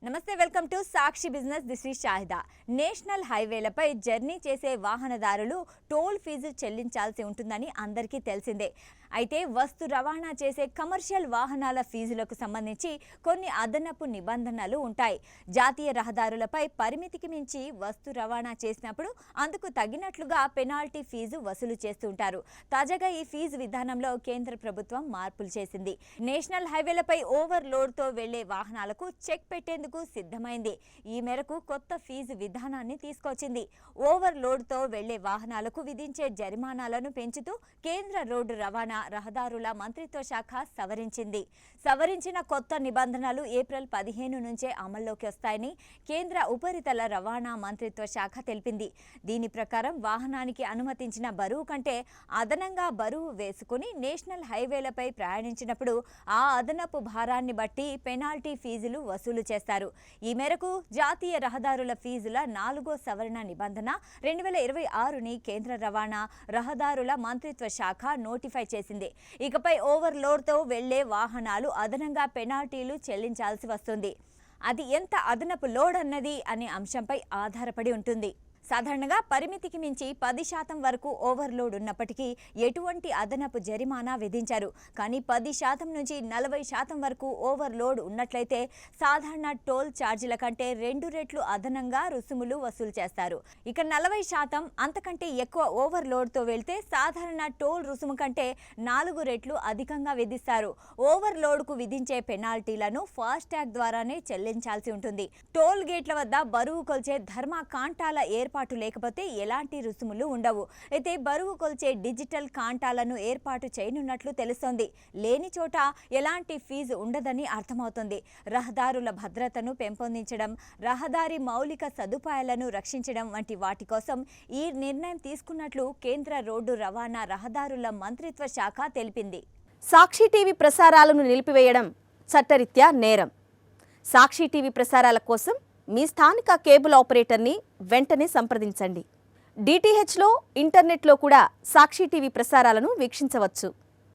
నమస్తే, welcome to Sakshi business. This is Shahida. National హైవేలపై journey చేసే వాహనదారులు టోల్ ఫీజు చెల్లించాల్సి ఉంటుందని అందరికీ తెలిసిందే. అయితే వస్తు రవాణా చేసే కమర్షియల్ వాహనాల ఫీజులకు సంబంధించి కొన్ని అదనపు నిబంధనలు ఉంటాయి. జాతీయ రహదారులపై పరిమితికి మించి వస్తు రవాణా చేసినప్పుడు అందుకు తగినట్లుగా పెనాల్టీ ఫీజు వసూలు చేస్తుంటారు. తాజాగా ఈ ఫీజు విధానంలో కేంద్ర ప్రభుత్వం మార్పులు చేసింది. నేషనల్ హైవేలపై ఓవర్లోడ్తో వెళ్లే వాహనాలకు చెక్ పెట్టేందుకు సిద్ధమైంది. ఈ మేరకు కొత్త ఫీజు విధానాన్ని తీసుకొచ్చింది. ఓవర్లోడ్తో వెళ్లే వాహనాలకు విధించే జరిమానాలను పెంచుతూ కేంద్ర రోడ్డు రవాణా రహదారుల మంత్రిత్వ శాఖ సవరించిన కొత్త నిబంధనలు ఏప్రిల్ 15 నుంచే అమల్లోకి వస్తాయని కేంద్ర ఉపరితల రవాణా మంత్రిత్వ శాఖ తెలిపింది. దీని ప్రకారం వాహనానికి అనుమతించిన బరువు కంటే అదనంగా బరువు వేసుకుని నేషనల్ హైవేలపై ప్రయాణించినప్పుడు ఆ అదనపు భారాన్ని బట్టి పెనాల్టీ ఫీజులు వసూలు చేస్తారు. ఈ మేరకు జాతీయ రహదారుల ఫీజుల 4వ సవరణ నిబంధన 2026ని కేంద్ర రవాణా రహదారుల మంత్రిత్వ శాఖ నోటిఫై చేసింది. ఇకపై ఓవర్లోడ్తో వెళ్లే వాహనాలు అదనంగా పెనాల్టీలు చెల్లించాల్సి వస్తుంది. అది ఎంత అదనపు లోడ్ అన్నది అనే అంశంపై ఆధారపడి ఉంటుంది. సాధారణంగా పరిమితికి మించి 10% వరకు ఓవర్లోడ్ ఉన్నప్పటికీ ఎటువంటి అదనపు జరిమానా విధించారు. కానీ 10% నుంచి 40% వరకు ఓవర్లోడ్ ఉన్నట్లయితే సాధారణ టోల్ ఛార్జీల కంటే 2 రెట్లు అదనంగా రుసుములు వసూలు చేస్తారు. ఇక 40% అంతకంటే ఎక్కువ ఓవర్లోడ్తో వెళ్తే సాధారణ టోల్ రుసుము కంటే 4 రెట్లు అధికంగా విధిస్తారు. ఓవర్లోడ్కు విధించే పెనాల్టీలను ఫాస్టాగ్ ద్వారానే చెల్లించాల్సి ఉంటుంది. టోల్ గేట్ల వద్ద బరువు కొల్చే ధర్మా కాంటాల ఏర్పాటు లేకపోతే ఎలాంటి రుసుములు ఉండవు. అయితే బరువు కొల్చే డిజిటల్ కాంటాలను ఏర్పాటు చేయనున్నట్లు తెలుస్తోంది. లేని చోట ఎలాంటి ఫీజు ఉండదని అర్థమవుతుంది. రహదారుల భద్రతను పెంపొందించడం, రహదారి మౌలిక సదుపాయాలను రక్షించడం వంటి వాటి కోసం ఈ నిర్ణయం తీసుకున్నట్లు కేంద్ర రోడ్డు రవాణా రహదారుల మంత్రిత్వ శాఖ తెలిపింది. సాక్షి టీవీ ప్రసారాలను నిలిపివేయడం చట్టరీత్యా నేరం. సాక్షి టీవీ ప్రసారాల కోసం మీ స్థానిక కేబుల్ ఆపరేటర్ని వెంటనే సంప్రదించండి. డిటిహెచ్లో, ఇంటర్నెట్లో కూడా సాక్షి టీవీ ప్రసారాలను వీక్షించవచ్చు.